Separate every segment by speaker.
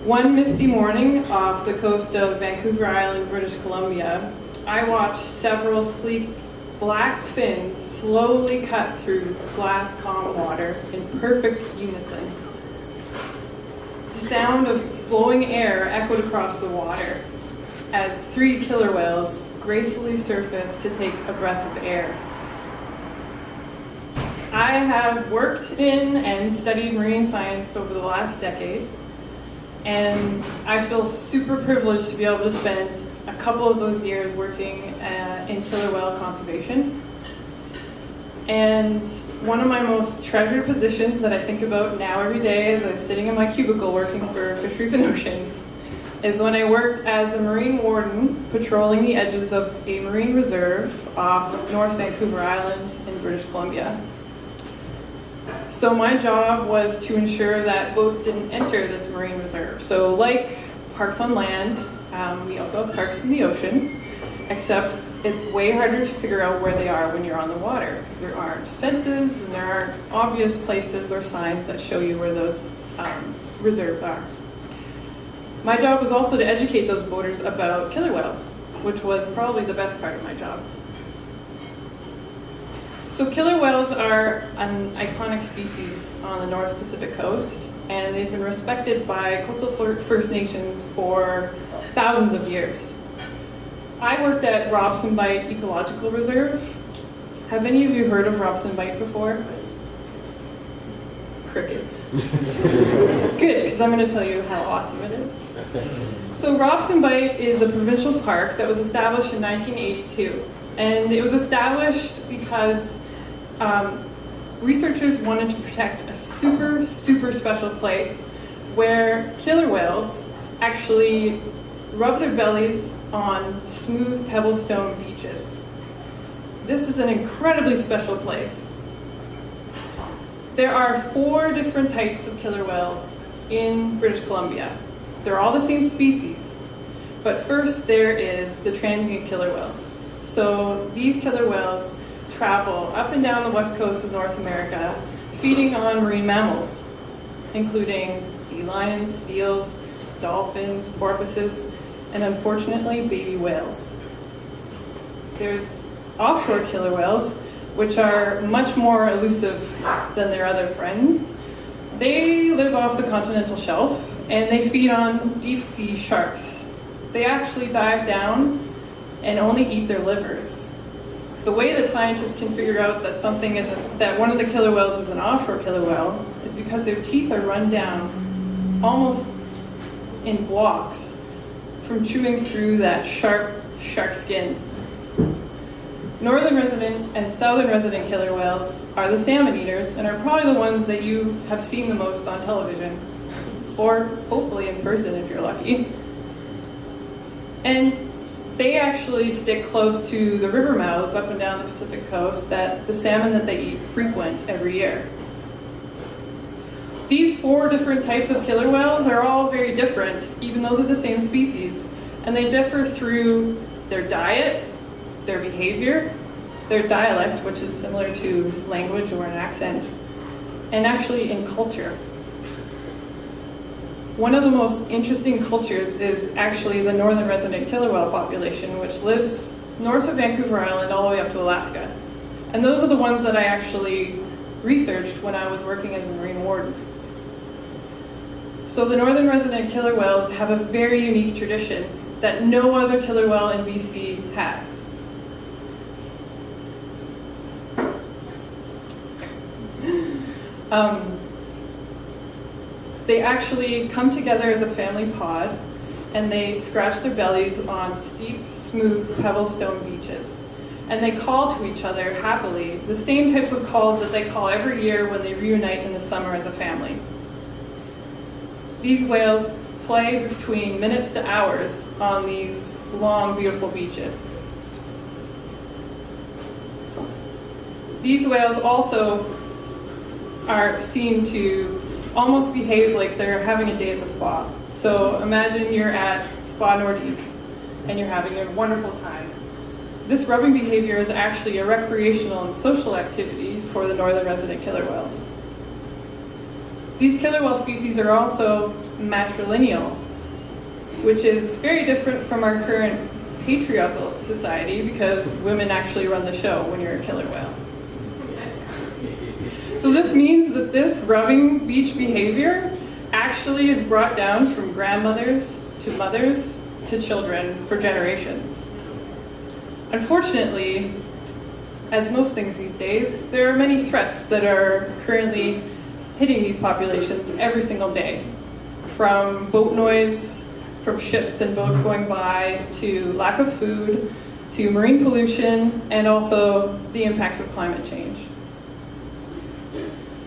Speaker 1: One misty morning off the coast of Vancouver Island, British Columbia, I watched several sleek black fins slowly cut through glass calm water in perfect unison. The sound of blowing air echoed across the water as 3 killer whales gracefully surfaced to take a breath of air. I have worked in and studied marine science over the last decade, and I feel super privileged to be able to spend a couple of those years working in killer whale conservation. And one of my most treasured positions that I think about now every day as I'm sitting in my cubicle working for Fisheries and Oceans is when I worked as a marine warden patrolling the edges of a marine reserve off North Vancouver Island in British Columbia. So my job was to ensure that boats didn't enter this marine reserve. So like parks on land, we also have parks in the ocean, except it's way harder to figure out where they are when you're on the water, because there aren't fences and there aren't obvious places or signs that show you where those reserves are. My job was also to educate those boaters about killer whales, which was probably the best part of my job. So killer whales are an iconic species on the North Pacific coast, and they've been respected by coastal First Nations for thousands of years. I worked at Robson Bight Ecological Reserve. Have any of you heard of Robson Bight before? Crickets. Good, because I'm going to tell you how awesome it is. So Robson Bight is a provincial park that was established in 1982. And it was established because researchers wanted to protect a super, super special place where killer whales actually rub their bellies on smooth pebblestone beaches. This is an incredibly special place. There are 4 different types of killer whales in British Columbia. They're all the same species, but first there is the transient killer whales. So these killer whales travel up and down the west coast of North America, feeding on marine mammals, including sea lions, seals, dolphins, porpoises, and unfortunately, baby whales. There's offshore killer whales, which are much more elusive than their other friends. They live off the continental shelf, and they feed on deep sea sharks. They actually dive down and only eat their livers. The way that scientists can figure out that one of the killer whales is an offshore killer whale is because their teeth are run down almost in blocks from chewing through that sharp shark skin. Northern resident and southern resident killer whales are the salmon eaters and are probably the ones that you have seen the most on television, or hopefully in person if you're lucky. And they actually stick close to the river mouths up and down the Pacific coast that the salmon that they eat frequent every year. These 4 different types of killer whales are all very different, even though they're the same species, and they differ through their diet, their behavior, their dialect, which is similar to language or an accent, and actually in culture. One of the most interesting cultures is actually the northern resident killer whale population, which lives north of Vancouver Island all the way up to Alaska. And those are the ones that I actually researched when I was working as a marine warden. So the northern resident killer whales have a very unique tradition that no other killer whale in BC has. They actually come together as a family pod, and they scratch their bellies on steep, smooth pebblestone beaches. And they call to each other happily, the same types of calls that they call every year when they reunite in the summer as a family. These whales play between minutes to hours on these long, beautiful beaches. These whales also are seen to almost behave like they're having a day at the spa. So imagine you're at Spa Nordique and you're having a wonderful time. This rubbing behavior is actually a recreational and social activity for the northern resident killer whales. These killer whale species are also matrilineal, which is very different from our current patriarchal society because women actually run the show when you're a killer whale. So this means that this rubbing beach behavior actually is brought down from grandmothers to mothers to children for generations. Unfortunately, as most things these days, there are many threats that are currently hitting these populations every single day. From boat noise, from ships and boats going by, to lack of food, to marine pollution, and also the impacts of climate change.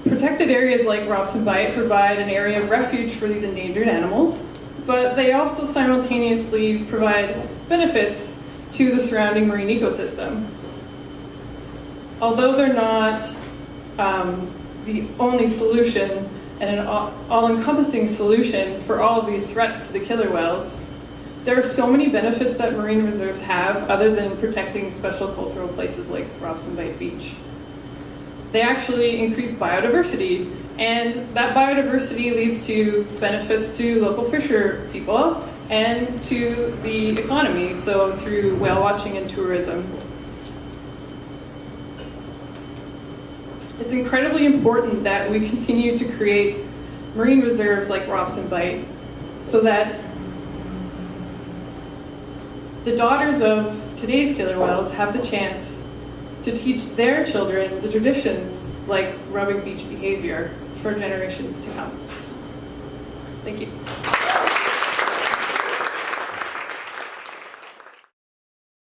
Speaker 1: Protected areas like Robson Bight provide an area of refuge for these endangered animals, but they also simultaneously provide benefits to the surrounding marine ecosystem. Although they're not the only solution and an all-encompassing solution for all of these threats to the killer whales, there are so many benefits that marine reserves have other than protecting special cultural places like Robson Bight Beach. They actually increase biodiversity, and that biodiversity leads to benefits to local fisher people and to the economy, so through whale watching and tourism. It's incredibly important that we continue to create marine reserves like Robson Bight so that the daughters of today's killer whales have the chance to teach their children the traditions like rubbing beach behavior for generations to come. Thank you.